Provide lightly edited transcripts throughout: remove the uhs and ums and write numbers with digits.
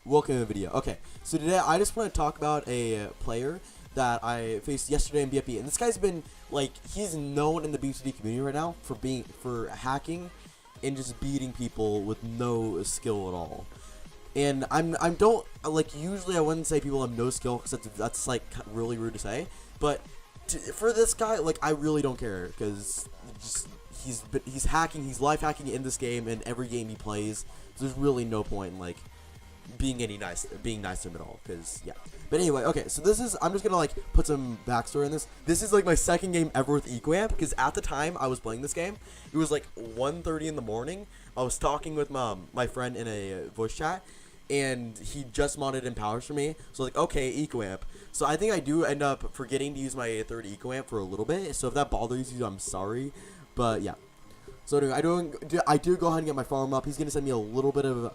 Welcome to the video. Okay, so today I just want to talk about a player that I faced yesterday in BFB, and this guy's been like, he's known in the BFD community right now for hacking and just beating people with no skill at all. And I don't like, usually I wouldn't say people have no skill because that's like really rude to say, but for this guy, like, I really don't care because he's hacking, he's live hacking in this game and every game he plays. So there's really no point in like being nice to him at all, because yeah. But anyway, okay, so I'm just gonna like put some backstory in this. This is like my second game ever with Equamp, because at the time I was playing this game, it was like 1:30 in the morning. I was talking with my friend in a voice chat, and he just modded in powers for me. So like, okay, Equamp. So I think I do end up forgetting to use my third Equamp for a little bit. So if that bothers you, I'm sorry, but yeah. So anyway, I do go ahead and get my farm up. He's gonna send me a little bit of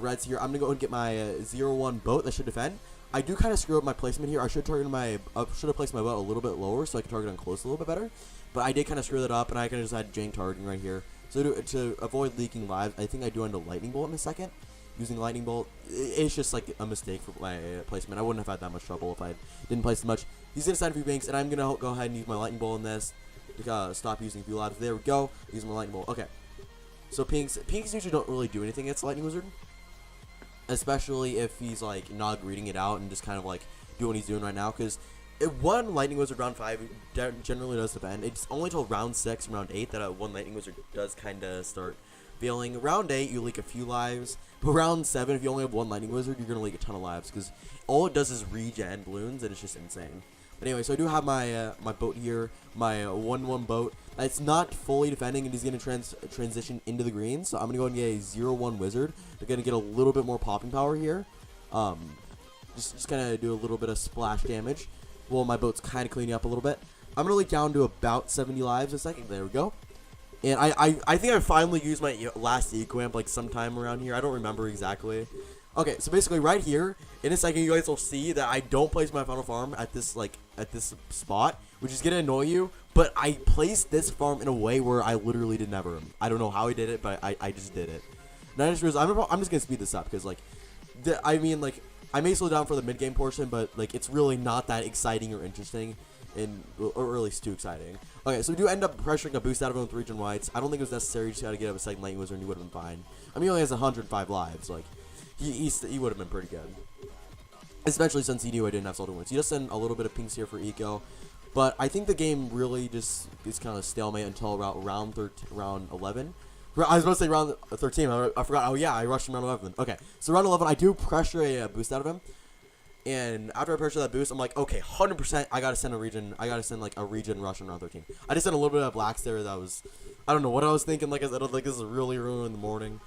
reds here. I'm gonna go and get my 0-1 boat that should defend. I do kind of screw up my placement here. I should have placed my boat a little bit lower so I can target on close a little bit better. But I did kind of screw that up, and I kind of just had jank targeting right here. So to avoid leaking lives, I think I do end a lightning bolt in a second. Using lightning bolt, it's just like a mistake for my placement. I wouldn't have had that much trouble if I didn't place as much. He's gonna send a few banks, and I'm gonna go ahead and use my lightning bolt in this to stop using a few lives. There we go. Use my lightning bolt. Okay. So pinks usually don't really do anything against Lightning Wizard, especially if he's like not reading it out and just kind of like doing what he's doing right now. Because one Lightning Wizard round 5 generally does defend. It's only till round 6 and round 8 that one Lightning Wizard does kind of start failing. Round 8 you leak a few lives, but round 7 if you only have one Lightning Wizard you're gonna leak a ton of lives because all it does is regen Bloons, and it's just insane. But anyway, so I do have my my boat here, my 1-1 boat. It's not fully defending, and he's going to transition into the green. So I'm going to go and get a 0-1 wizard. They're going to get a little bit more popping power here. Just kind of do a little bit of splash damage. Well, my boat's kind of cleaning up a little bit. I'm going to leak down to about 70 lives a second. There we go. And I think I finally used my last Equamp like sometime around here. I don't remember exactly. Okay, so basically right here, in a second you guys will see that I don't place my final farm at this spot, which is gonna annoy you, but I placed this farm in a way where I literally did never. I don't know how I did it, but I just did it. And I just realized I'm just gonna speed this up because like, I mean like, I may slow down for the mid game portion, but like it's really not that exciting or interesting, or at least too exciting. Okay, so we do end up pressuring a boost out of him with regen whites. I don't think it was necessary. You just gotta get up a second lightning wizard and he would have been fine. I mean, he only has 105 lives, like. He would have been pretty good, especially since he knew I didn't have Salted Winds. He just sent a little bit of pinks here for eco, but I think the game really just is kind of stalemate until round 11. I was about to say round 13. I forgot. Oh yeah, I rushed him round 11. Okay, so round 11, I do pressure a boost out of him, and after I pressure that boost, I'm like, okay, 100%. I gotta send a regen. I gotta send like a regen rush in round 13. I just sent a little bit of blacks there. That was, I don't know what I was thinking. Like I said, like this is really early in the morning.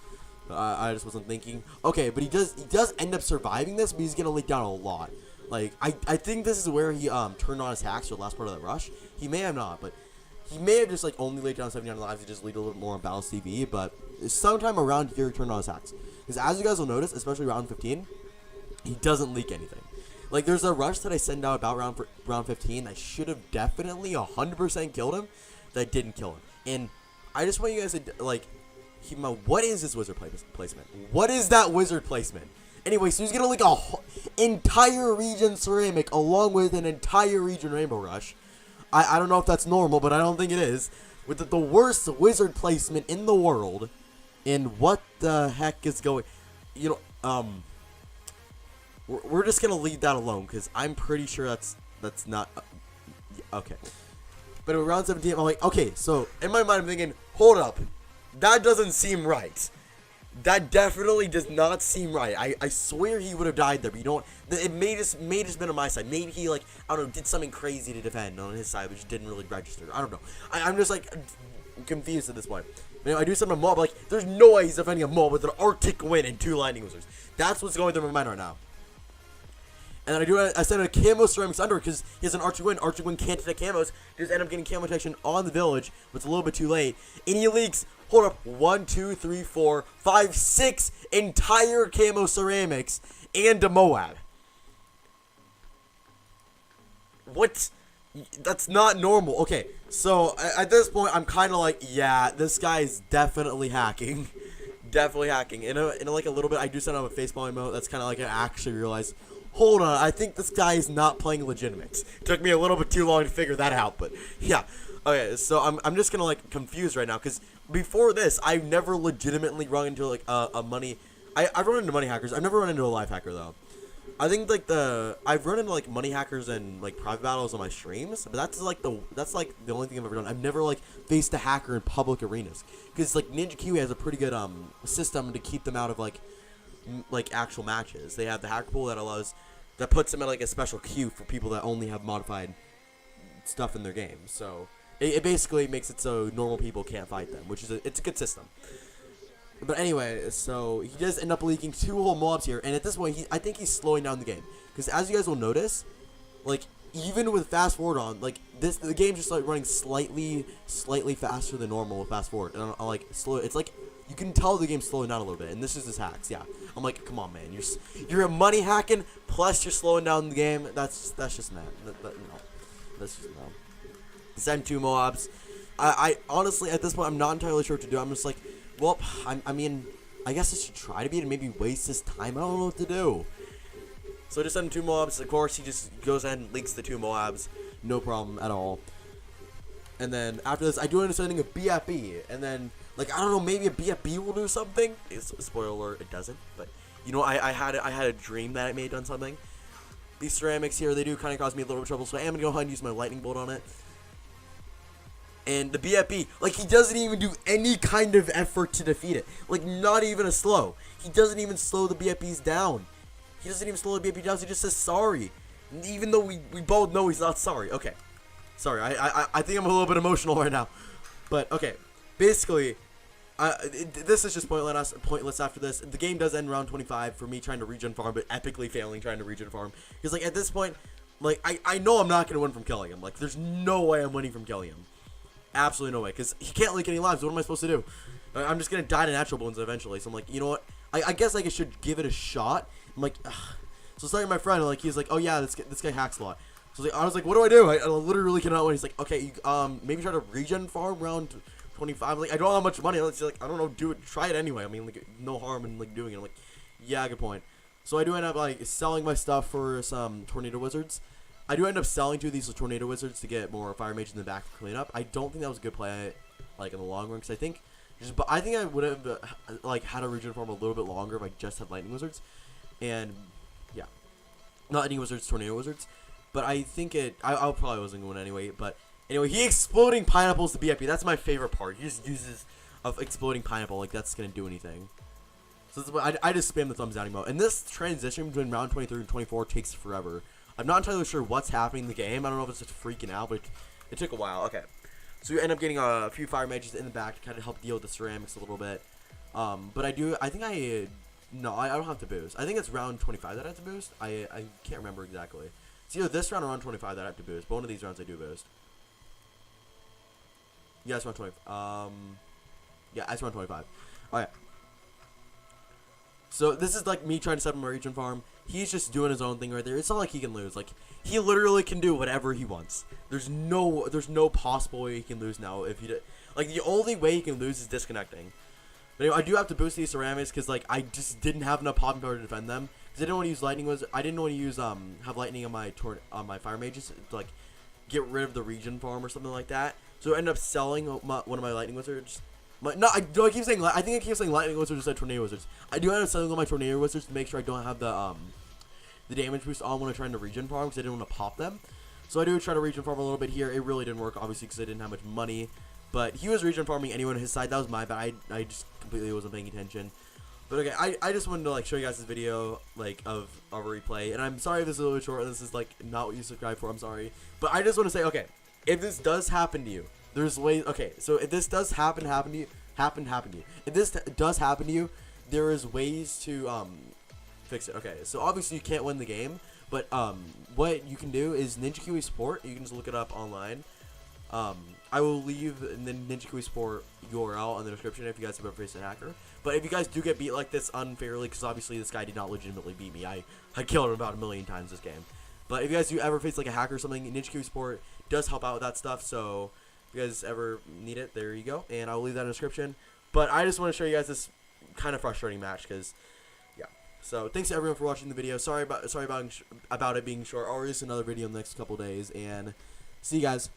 I just wasn't thinking. Okay, but he does end up surviving this, but he's gonna leak down a lot. Like I think this is where he turned on his hacks for the last part of that rush. He may have not, but he may have just like only laid down 79 lives. He just leaked a little bit more on balanced TV, but sometime around here he turned on his hacks. Because as you guys will notice, especially round 15, he doesn't leak anything. Like there's a rush that I send out about round 15 that should have definitely 100% killed him, that didn't kill him. And I just want you guys to like. What is this wizard placement? What is that wizard placement? Anyway, so he's gonna leak a entire region ceramic along with an entire region rainbow rush. I don't know if that's normal, but I don't think it is. With the worst wizard placement in the world. And what the heck is going? You know, we're just gonna leave that alone because I'm pretty sure that's not okay. But at round 17, I'm like, okay, so in my mind I'm thinking, hold up. That doesn't seem right. That definitely does not seem right. I swear he would have died there, but you don't. It may just been on my side. Maybe he like, I don't know, did something crazy to defend on his side, which didn't really register. I don't know. I'm just like confused at this point. You know, I do something a mob, like there's no way he's defending a mob with an Arctic Wind and 2 lightning wizards. That's what's going through my mind right now. And then I send a camo ceramics under because he has an Arctic Wind. Arctic Wind can't detect camos. He just end up getting camo detection on the village, but it's a little bit too late. And he leaks. Hold up, 1, 2, 3, 4, 5, 6 entire camo ceramics and a Moab. What? That's not normal. Okay, so at this point, I'm kind of like, yeah, this guy is definitely hacking. definitely hacking. In like a little bit, I do send out a facepalm emote. That's kind of like I actually realized, hold on, I think this guy is not playing legitimate. It took me a little bit too long to figure that out, but yeah. Okay, so I'm just gonna like confused right now because before this, I've never legitimately run into like a money. I've run into money hackers. I've never run into a live hacker though. I think like I've run into like money hackers and like private battles on my streams, but that's like the only thing I've ever done. I've never like faced a hacker in public arenas because like Ninja Kiwi has a pretty good system to keep them out of like actual matches. They have the hacker pool that puts them in like a special queue for people that only have modified stuff in their game. So it basically makes it so normal people can't fight them, which is it's a good system. But anyway, so he does end up leaking 2 whole mobs here, and at this point, I think he's slowing down the game. Because as you guys will notice, like, even with fast forward on, like, the game's just, like, running slightly faster than normal with fast forward. And I'm like, it's like, you can tell the game's slowing down a little bit, and this is his hacks, yeah. I'm like, come on, man, you're a money hacking, plus you're slowing down the game. That's just mad. That's just mad. Send 2 mobs. I honestly, at this point, I'm not entirely sure what to do. I'm just like, well, I mean, I guess I should try to beat it and maybe waste his time. I don't know what to do. So I just send him 2 mobs. Of course, he just goes ahead and leaks the 2 mobs. No problem at all. And then after this, I do end up sending a BFB. And then, like, I don't know, maybe a BFB will do something. Spoiler alert, it doesn't. But, you know, I had a dream that it may have done something. These ceramics here, they do kind of cause me a little bit of trouble. So I am going to go ahead and use my lightning bolt on it. And the BFB, like, he doesn't even do any kind of effort to defeat it. Like, not even a slow. He doesn't even slow the BFBs down. He doesn't even slow the BFB down. He just says sorry. Even though we both know he's not sorry. Okay. Sorry, I think I'm a little bit emotional right now. But, okay. Basically, this is just pointless after this. The game does end round 25 for me trying to regen farm, but epically failing trying to regen farm. Because, like, at this point, like, I know I'm not going to win from killing him. Like, there's no way I'm winning from killing him. Absolutely no way, because he can't leak any lives. What am I supposed to do? I'm just going to die to natural bones eventually. So I'm like, you know what? I guess like I should give it a shot. I'm like, ugh. So starting my friend, like, he's like, oh yeah, this guy hacks a lot. So I was like, what do? I literally cannot win. He's like, okay, maybe try to regen farm round 25. Like, I don't have much money. He's like, I don't know, do it, try it anyway. I mean, like, no harm in like doing it. I'm like, yeah, good point. So I do end up like selling my stuff for some tornado wizards. I do end up selling 2 of these tornado wizards to get more fire mages in the back to clean up. I don't think that was a good play, like in the long run, because I think I would have like had a regen farm a little bit longer if I just had lightning wizards, and yeah, not lightning wizards, tornado wizards. But I think I probably wasn't going anyway. But anyway, he exploding pineapples to BFP. That's my favorite part. He just uses of exploding pineapple like that's gonna do anything. So that's what I just spam the thumbs down emote. And this transition between round 23 and 24 takes forever. I'm not entirely sure what's happening in the game. I don't know if it's just freaking out, but it took a while. Okay. So you end up getting a few fire mages in the back to kind of help deal with the ceramics a little bit. But I don't have to boost. I think it's round 25 that I have to boost. I can't remember exactly. It's either this round or round 25 that I have to boost. But one of these rounds I do boost. Yeah, it's round 25. Yeah, it's round 25. Alright. So this is like me trying to set up my regen farm. He's just doing his own thing right there. It's not like he can lose. Like, he literally can do whatever he wants. There's no possible way he can lose now if he did. Like, the only way he can lose is disconnecting. But anyway, I do have to boost these ceramics because like I just didn't have enough popping power to defend them. Because I didn't want to use lightning I didn't want to use have lightning on my fire mages to like get rid of the regen farm or something like that. So I ended up selling one of my lightning wizards. I keep saying I think I keep saying lightning wizards instead of tornado wizards. I do end up selling all my tornado wizards to make sure I don't have the damage boost on when I'm trying to regen farm because I didn't want to pop them. So I do try to regen farm a little bit here. It really didn't work obviously because I didn't have much money. But he was regen farming anyone on his side. That was my bad. I just completely wasn't paying attention. But okay, I just wanted to like show you guys this video like of a replay. And I'm sorry if this is a little bit short. This is like not what you subscribed for. I'm sorry. But I just want to say, okay, if this does happen to you, there's ways. Okay, so if this does happen to you. If this does happen to you, there is ways to fix it. Okay, so obviously you can't win the game, but what you can do is Ninja Kiwi Sport. You can just look it up online. I will leave the Ninja Kiwi Sport URL in the description if you guys have ever faced a hacker. But if you guys do get beat like this unfairly, because obviously this guy did not legitimately beat me. I killed him about 1,000,000 times this game. But if you guys do ever face like a hacker or something, Ninja Kiwi Sport does help out with that stuff. So if you guys ever need it, there you go. And I will leave that in the description. But I just want to show you guys this kind of frustrating match because, yeah. So thanks to everyone for watching the video. Sorry about it being short. I'll release another video in the next couple days, and see you guys.